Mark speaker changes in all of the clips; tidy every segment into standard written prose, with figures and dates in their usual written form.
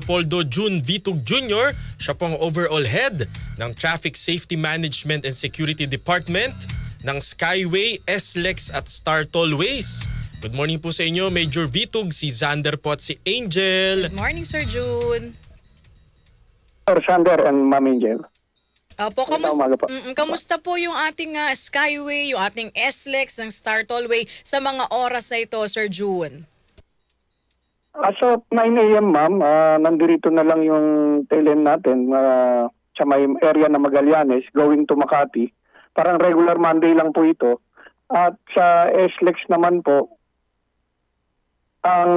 Speaker 1: Leopoldo June Vitug Jr. Siya pong overall head ng Traffic Safety Management and Security Department ng Skyway, SLEX at Star Tollways. Good morning po sa inyo, Major Vitug, si Xander po at si Angel.
Speaker 2: Good morning, Sir June.
Speaker 3: Sir Xander and Ma'am Angel.
Speaker 2: Opo, kamusta po yung ating Skyway, yung ating SLEX ng Star Tollway sa mga oras na ito, Sir June?
Speaker 3: As of 9 a.m. ma'am, nandito na lang yung tail end natin sa may area na Magallanes going to Makati. Parang regular Monday lang po ito. At sa SLEX naman po, ang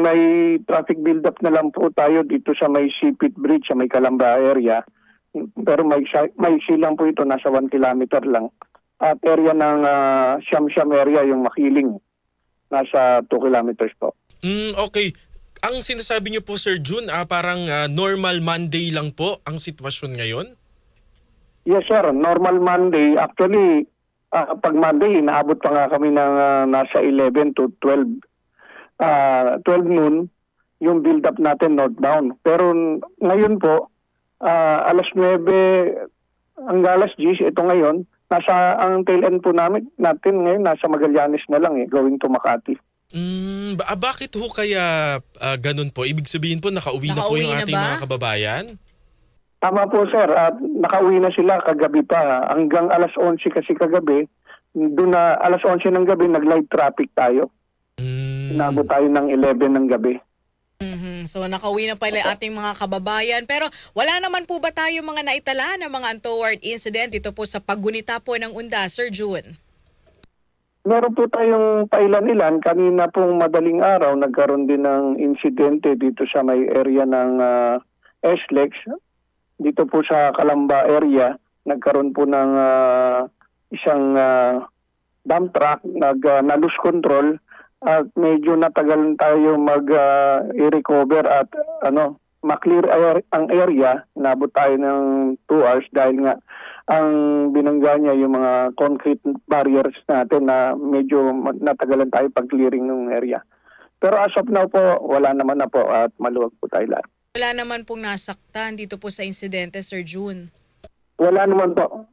Speaker 3: may traffic build-up na lang po tayo dito sa may Sipit Bridge, sa may Calamba area. Pero may silang po ito, nasa 1 kilometer lang. At area ng Siam-Siam area, yung Makiling, nasa 2 kilometers po.
Speaker 1: Okay. Ang sinasabi niyo po, Sir June, parang normal Monday lang po ang sitwasyon ngayon?
Speaker 3: Yes, sir. Normal Monday. Actually, pag Monday, inaabot pa nga kami ng nasa 11 to 12 noon yung build-up natin northbound. Pero ngayon po, alas 9 hanggang alas 10, ito ngayon, ang tail end po natin ngayon, nasa Magallanes na lang going to Makati.
Speaker 1: Bakit ho kaya ganun po? Ibig sabihin po, nakauwi na po yung ating mga kababayan?
Speaker 3: Tama po, sir. Nakauwi na sila kagabi pa. Hanggang alas 11 kasi kagabi, doon na alas 11 ng gabi, nag-light traffic tayo. Inabot tayo ng 11 ng gabi.
Speaker 2: So nakauwi na pala ating mga kababayan. Pero wala naman po ba tayo mga naitala na mga untoward incident dito po sa paggunita po ng Undas, Sir June?
Speaker 3: Meron po tayong pailan-ilan. Kanina pong madaling araw, nagkaroon din ng insidente dito sa may area ng SLEX. Dito po sa Calamba area, nagkaroon po ng isang dump truck, na-lose control. At medyo natagal tayo mag-recover at maklear ang area. Nabot tayo ng 2 hours dahil nga ang binangga niya yung mga concrete barriers natin na medyo natagalan tayo pag-clearing ng area. Pero as of now po, wala naman na po at maluwag po tayo lahat.
Speaker 2: Wala naman pong nasaktan dito po sa insidente, Sir June?
Speaker 3: Wala naman po.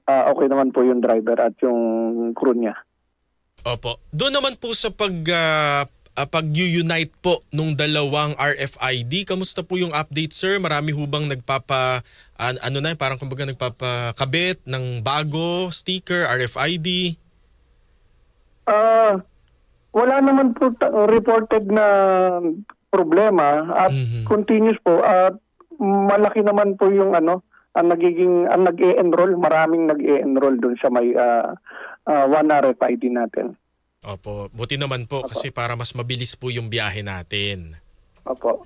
Speaker 3: Okay naman po yung driver at yung crew niya.
Speaker 1: Opo. Doon naman po sa pag-unite po nung dalawang RFID, kamusta po yung update, sir? Marami hubang parang kumbaga nagpapakabit ng bago, sticker, RFID?
Speaker 3: Wala naman po reported na problema at continuous po at malaki naman po yung ang nag-e-enroll, maraming nag-e-enroll doon sa may one RFID natin.
Speaker 1: Opo, buti naman po kasi para mas mabilis po yung biyahe natin.
Speaker 3: Opo.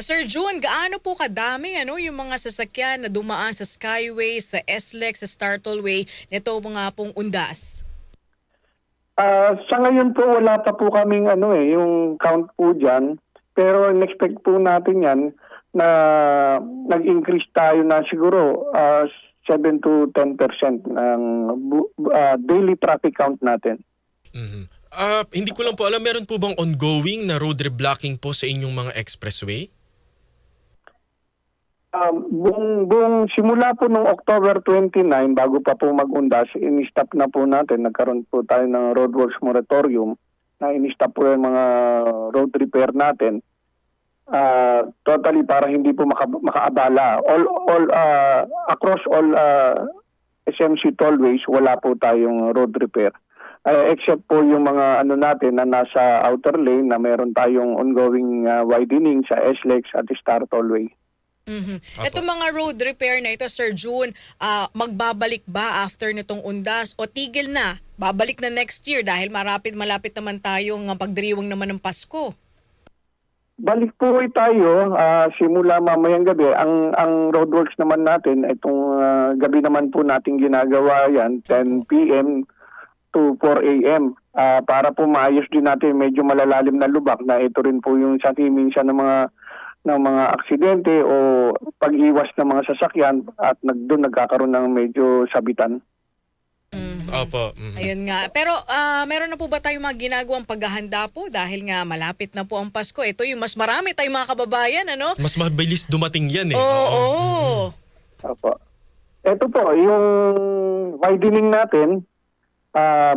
Speaker 2: Sir June, gaano po kadami yung mga sasakyan na dumaan sa Skyway, sa SLEX, sa Star Tollway, nito mga pong Undas?
Speaker 3: Sa ngayon po wala pa po kaming yung count po dyan. Pero in-expect po natin yan na nag-increase tayo na siguro 7 to 10% ng daily traffic count natin.
Speaker 1: Hindi ko lang po alam, meron po bang ongoing na road reblocking po sa inyong mga expressway?
Speaker 3: Buong simula po noong October 29, bago pa po mag-undas, in-stop na po natin. Nagkaroon po tayo ng roadworks moratorium na in-stop po yung mga road repair natin. Totally para hindi po makaabala. Across all SMC tollways, wala po tayong road repair. Except po yung mga natin na nasa outer lane na meron tayong ongoing widening sa SLEX at Star Tollway.
Speaker 2: Ito mga road repair na ito, Sir June, magbabalik ba after nitong Undas o tigil na? Babalik na next year dahil malapit naman tayong pagdiriwang naman ng Pasko.
Speaker 3: Balik po tayo simula mamayang gabi. Ang roadworks naman natin, itong gabi naman po natin ginagawa yan, 10 p.m. to 4 a.m. Para po maayos din natin medyo malalalim na lubak na ito rin po yung sa minsan ng mga aksidente o pag-iwas ng mga sasakyan at doon nagkakaroon ng medyo sabitan.
Speaker 1: Opo.
Speaker 2: Ayun nga. Pero meron na po ba tayong mga ginagawang paghahanda po dahil nga malapit na po ang Pasko? Ito yung mas marami tayong mga kababayan, ano?
Speaker 1: Mas mabilis dumating yan eh.
Speaker 2: Oo.
Speaker 3: Opo. Ito po, yung widening natin,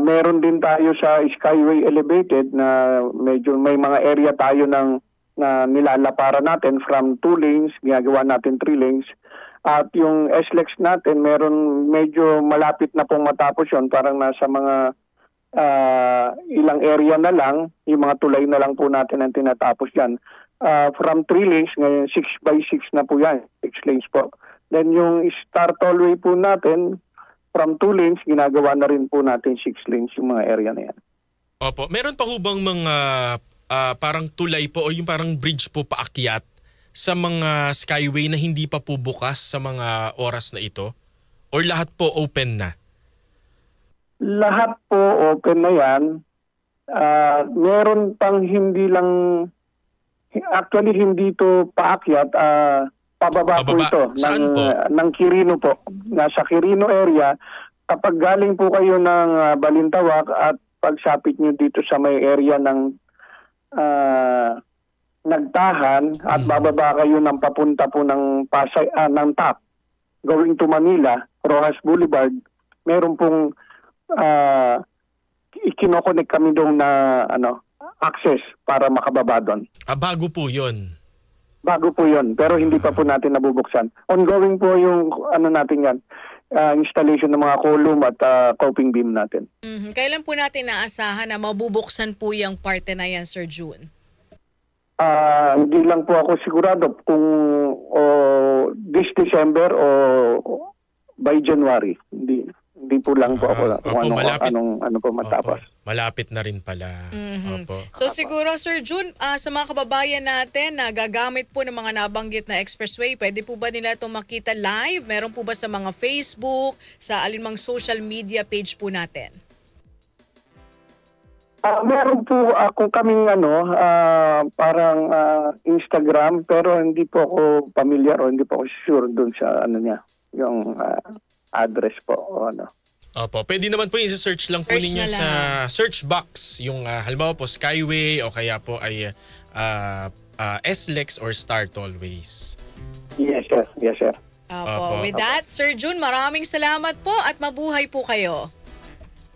Speaker 3: meron din tayo sa Skyway Elevated na medyo may mga area tayo na nilalaparan natin from 2 lanes, ginagawa natin 3 lanes. At yung SLEX natin, meron medyo malapit na pong matapos yun. Parang nasa mga ilang area na lang, yung mga tulay na lang po natin ang tinatapos yan. From 3 lanes, ngayon 6x6 na po yan, 6 lanes po. Then yung Star Tollway po natin, from 2 lanes, ginagawa na rin po natin 6 lanes yung mga area na yan.
Speaker 1: Opo. Meron pa ho bang mga parang tulay po o yung parang bridge po paakyat sa mga skyway na hindi pa po bukas sa mga oras na ito? Or lahat po open na?
Speaker 3: Lahat po open na yan. Meron pang hindi lang, actually hindi to paakyat, pababa po ito
Speaker 1: Saan po?
Speaker 3: ng Quirino po. Nasa Quirino area, kapag galing po kayo ng Balintawak at pagsapit nyo dito sa may area ng Nagtahan at bababa kayo ng papunta po ng Pasay, ng TAP going to Manila, Rojas Boulevard, meron pong ikinokonek kami doon na access para makababa doon.
Speaker 1: Bago po yun?
Speaker 3: Bago po yun, pero hindi pa po natin nabubuksan. Ongoing po yung natin yan, installation ng mga column at coping beam natin.
Speaker 2: Kailan po natin naasahan na mabubuksan po yung parte na yan, Sir June?
Speaker 3: Hindi lang po ako sigurado kung this December o by January. Hindi po lang po ako kung ano po matapos.
Speaker 1: Opo. Malapit na rin pala. Opo.
Speaker 2: So siguro, Sir June, sa mga kababayan natin na gagamit po ng mga nabanggit na expressway, pwede po ba nila ito makita live? Meron po ba sa mga Facebook, sa alinmang social media page po natin?
Speaker 3: Meron po ako kaming parang Instagram, pero hindi po ako familiar o hindi po ako sure doon sa yung address po o ano.
Speaker 1: Opo, pwede naman po i-search lang po ninyo sa search box yung halimbawa po Skyway o kaya po ay SLEX or Star Tollways.
Speaker 3: Yes, sir. Yes, sir.
Speaker 2: Opo. With that, Sir June, maraming salamat po at mabuhay po kayo.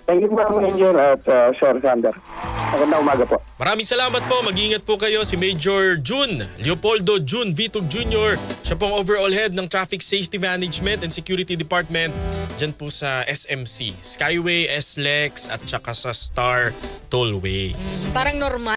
Speaker 3: Thank you, Ma'am Angel at Sir Sander. Magandang umaga po.
Speaker 1: Maraming salamat po. Mag-ingat po kayo. Si Major June Leopoldo June Vitug Jr. Siya pong overall head ng Traffic Safety Management and Security Department dyan po sa SMC, Skyway, SLEX at saka sa Star Tollways.
Speaker 2: Parang normal.